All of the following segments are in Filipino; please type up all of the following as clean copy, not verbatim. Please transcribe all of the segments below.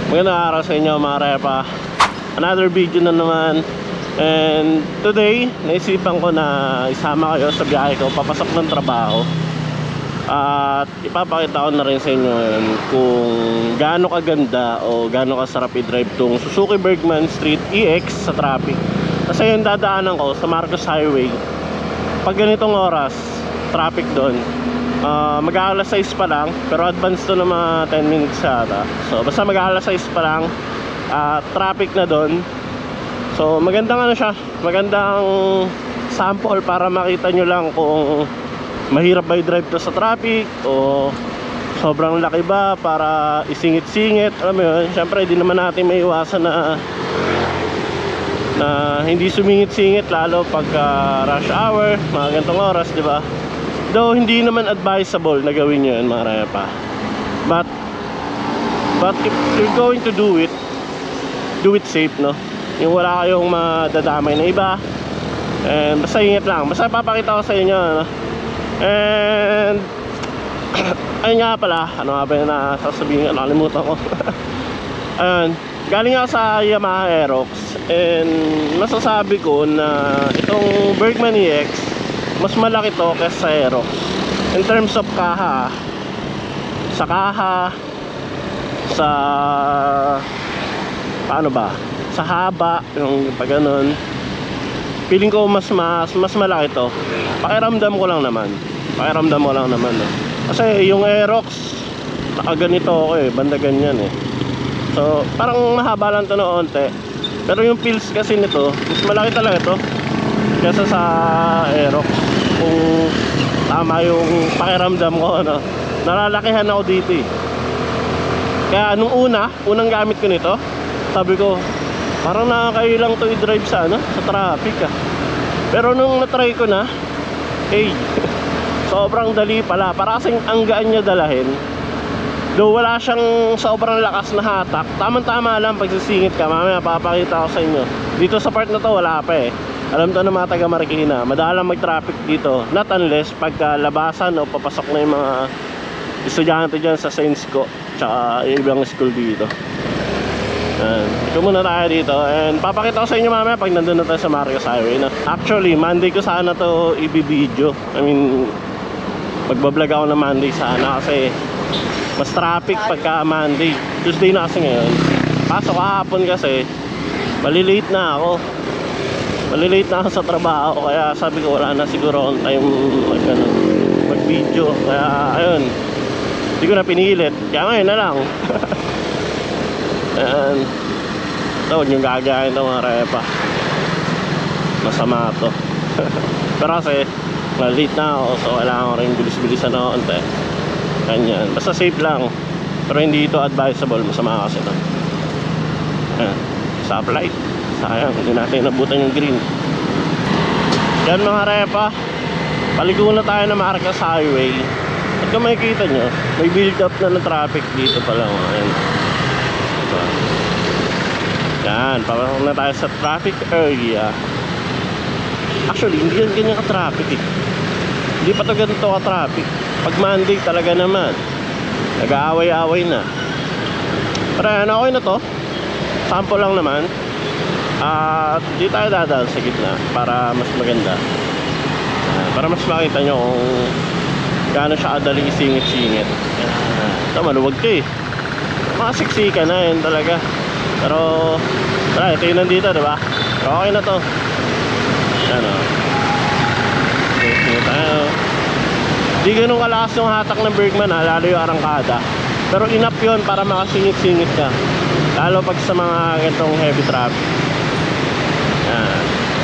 Magandang araw sa inyo mga repa. Another video na naman. And today, naisipan ko na isama kayo sa biyahe ko papasok ng trabaho. At ipapakita ko na rin sa inyo ngayon kung gaano kaganda o gaano kasarap i-drive tong Suzuki Bergman Street EX sa traffic. Kasi yung dadaanan ko sa Marcos Highway, pag ganitong oras, traffic doon. Mag-aalas 6 pa lang, pero advance to na mga 10 minutes ata. So basta mag-aalas 6 pa lang, traffic na doon. So magandang ano siya, magandang sample para makita nyo lang kung mahirap ba i-drive to sa traffic o sobrang laki ba para isingit-singit. Alam mo yun, syempre di naman natin maiwasan na hindi sumingit-singit, lalo pag rush hour, mga ganitong oras, di ba? Though hindi naman advisable na gawin yun mga repa. But if you're going to do it safe, no? Yung wala kayong madadamay na iba. And basta ingat lang. Basta papakita ko sa inyo, no? And ayun nga pala, ano nga ba yung nasasabihin, nakalimutan ko. Ayun, galing ako sa Yamaha Aerox. And masasabi ko na itong Bergman EX mas malaki to kaysa sa Aerox in terms of kaha, sa paano ba, sa haba, yung pag ganun, feeling ko mas malaki to. Pakiramdam ko lang naman, no? Kasi yung Aerox nakaganito ako banda ganyan so parang mahaba lang to na onte, pero yung feels kasi nito mas malaki talaga to kaysa sa Aerox. Kung tama yung pakiramdam ko, ano, nalalakihan ako dito Kaya nung unang gamit ko nito, sabi ko parang nakakailang to i-drive sa traffic Pero nung na-try ko na, sobrang dali pala. Para kasing ang gaan niya dalahin. Though wala siyang sobrang lakas na hatak, tamang-tama lang pag sisingit ka. Mamaya papakita ko sa inyo. Dito sa part na to wala pa Alam to ng mga taga Marikina, madalang mag-traffic dito. Not unless pagka labasan o papasok na yung mga estudyante dyan sa Saints Co tsaka yung ibang school dito. Ito muna tayo dito. And papakita ko sa inyo mamaya pag nandun na tayo sa Marcos Highway na. Actually, Monday ko sana to i-video. I mean, magbablog ako na Monday sana kasi mas traffic pagka Monday. Tuesday na kasi ngayon. Kaso kahapon kasi malilate na ako sa trabaho, kaya sabi ko wala na siguro on time mag-video. Kaya ayun, hindi ko na pinilit, kaya ngayon na lang. And ito, huwag nyo gagayain ito mga repa, masama to. Pero kasi late na ako, so kailangan ko rin bilis-bilisan na konti. Ganyan, basta safe lang. Pero hindi ito advisable, masama kasi ito. Stoplight, sayang, hindi natin nabutan yung green. Yan mga repa, paligo na tayo na Marcos Highway. At kung makikita nyo, may build up na ng traffic dito pa lang. Ayan. Diba? Yan, papasok na tayo sa traffic area. Actually, hindi yan ganyan ka-traffic Hindi pa ito ganito ka-traffic. Pag Monday talaga naman, nag-aaway-aaway na. Pero yan, okay na to. Sample lang naman. At di tayo dadaan sa gitna para mas maganda, para mas makita nyo kung gaano siya kadali isingit-singit. Ito maluwag to makasiksika na yun talaga. Pero tara, ito yun nandito, diba? Okay na to. Ano, okay tayo. Di ganun kalakas yung hatak ng Bergman lalo yung arangkada. Pero enough yun para makasingit-singit ka, lalo pag sa mga ganitong heavy traffic.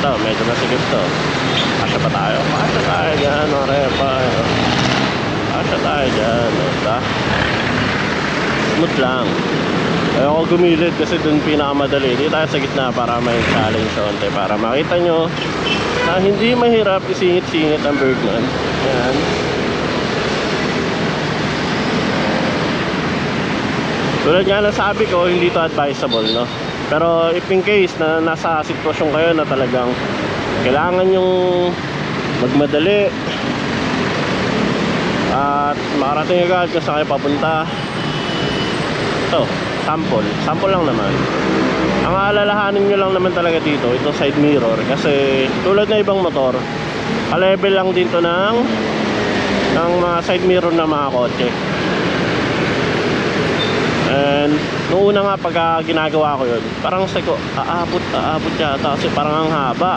Ito, medyo masigit to. Kasya pa tayo dyan mga repa. Kasya tayo dyan, diba? Smooth lang. Ayoko gumilid kasi dun pinakamadali. Dito tayo sa gitna para may challenge onte, para makita nyo na hindi mahirap isingit-singit ang Bergman. Yan. Tulad nga na sabi ko, hindi to advisable, no? Pero if in case na nasa sitwasyon kayo na talagang kailangan yung magmadali at makarating agad kung saan kayo papunta, ito, sample lang naman. Ang aalalahanin nyo lang naman talaga dito, itong side mirror, kasi tulad na ibang motor, ka-level lang din to ng mga side mirror na mga kotse. And noong una nga pag ginagawa ko yun, parang sabi ko, aabot yata kasi parang ang haba.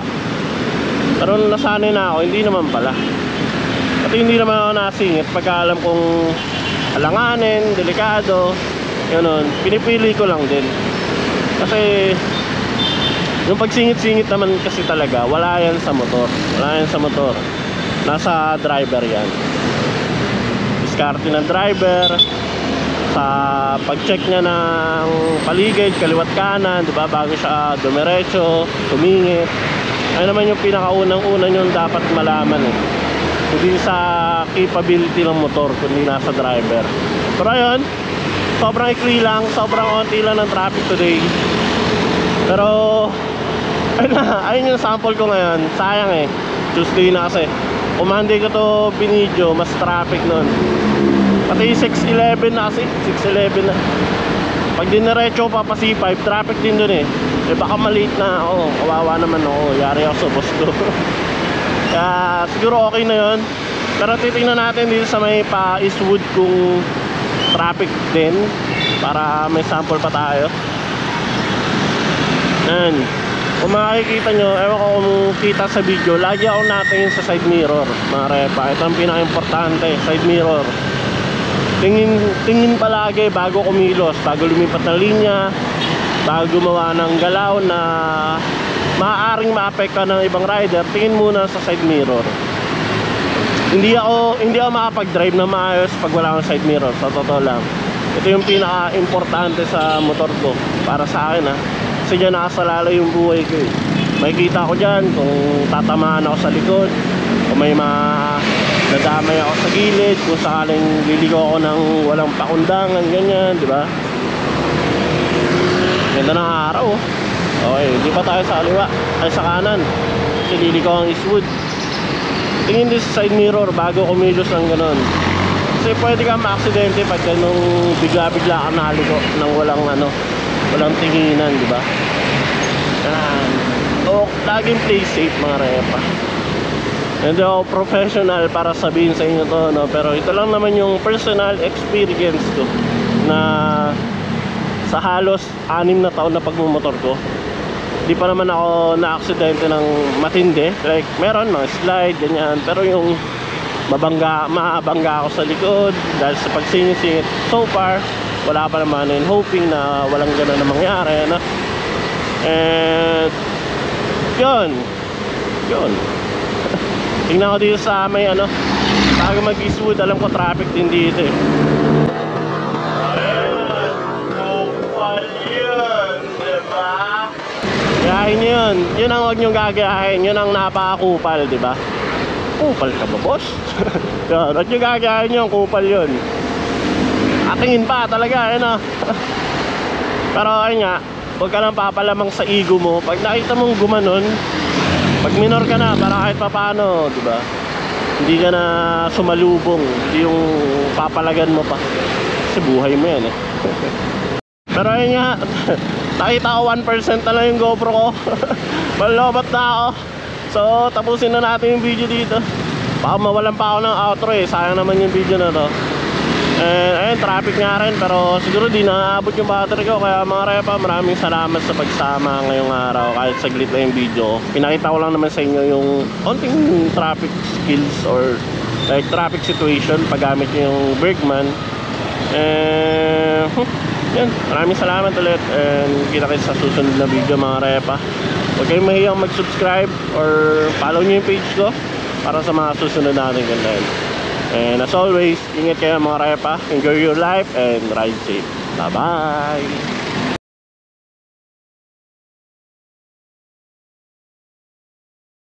Pero nasanay na ako, hindi naman pala. At hindi naman ako nasingit pagka alam kong alanganin, delikado, yun, pinipili ko lang din. Kasi yung pagsingit-singit naman kasi talaga, wala yan sa motor. Nasa driver yan. Diskarte ng driver sa pag-check niya ng paligid, kaliwat kanan, di ba, bago siya dumiretso, tumingit. Ano naman yung pinakaunang-una nyo dapat malaman eh. Hindi sa capability ng motor, kundi nasa driver. Pero ayun, sobrang ikli lang, sobrang onti lang ng traffic today. Pero ayun yung sample ko ngayon. Sayang eh, Tuesday na kasi. Kung Monday ko to binidyo, mas traffic nun. Pati 611 na kasi, 611 na. Pag diniretso pa C5, traffic din dun eh. Baka maliit na ako, kawawa naman ako, yari ako sa boss ko. Kaya siguro okay na yun. Pero titingnan natin dito sa may pa Eastwood kung traffic din, para may sample pa tayo. Yan. Kung makikita nyo, ewan ko kung kita sa video, lagi ako natingin sa side mirror, mga repa. Ito ang pinaka-importante, side mirror. Tingin palagi bago kumilos, bago lumipat ng linya, bago gumawa ng galaw na maaaring maapektuhan ng ibang rider. Tingin muna sa side mirror. Hindi ako makapag-drive na maayos pag wala akong side mirror, sa totoo lang. Ito yung pinaka-importante sa motor ko, para sa akin ha. Kasi dyan nakasalala yung buhay ko eh. Makikita ko dyan kung tatamaan ako sa likod, kung may nadamay ako sa gilid, kung sakaling liligaw ako ng walang pakundangan, ganyan, di ba? Ganda ng araw. Okay, hindi pa tayo sa kaliwa, ay sa kanan. Kasi liligaw ang Eastwood. Tingin din sa side mirror bago kumilos ng ganon. Kasi pwede kang ma-aksidente pag ganung bigla-bigla ka naligo ng walang tinginan, di ba? Yan. So, laging play safe, mga repa. Hindi ako professional para sabihin sa inyo to, no? Pero ito lang naman yung personal experience ko na sa halos 6 na taon na pagmumotor ko. Di pa naman ako na-aksidente ng matindi. Like, meron mga slide, ganyan. Pero yung mabangga ako sa likod dahil sa pagsingit-singit, so far wala pa naman, and hoping na walang gano'n na mangyari, no? And yun tingnan ko dito sa may bago mag-Eastwood, alam ko traffic din dito eh. Gayahin nyo yun ang huwag nyong gagayahin, yun ang napakakupal, diba? Kupal ka ba, boss? Yun, huwag nyo gagayahin yun, kupal yun. Atingin pa talaga, Pero ayun nga, huwag ka lang papalamang sa ego mo. Pag nakita mong gumanon, pag minor ka na, para kahit papaano, diba? Hindi ka na sumalubong, hindi yung papalagan mo pa. Kasi buhay mo yan eh. Pero ayun nga, nakita ko 1% na lang yung GoPro ko. Malobot na ako. So, tapusin na natin yung video dito. Baka mawalan pa ako ng outro eh. Sayang naman yung video na to. And ayun, traffic nga rin. Pero siguro di naabot yung battery ko. Kaya mga repa, maraming salamat sa pagsama ngayong araw. Kahit saglit na yung video, pinakita ko lang naman sa inyo yung konting traffic skills or like traffic situation paggamit nyo yung Bergman. And yan, maraming salamat ulit. And kita kayo sa susunod na video, mga repa. Huwag kayong mahiyang mag-subscribe or follow nyo yung page ko para sa mga susunod natin content. And as always, ingat kayo mga repa. Enjoy your life and ride safe. Bye bye.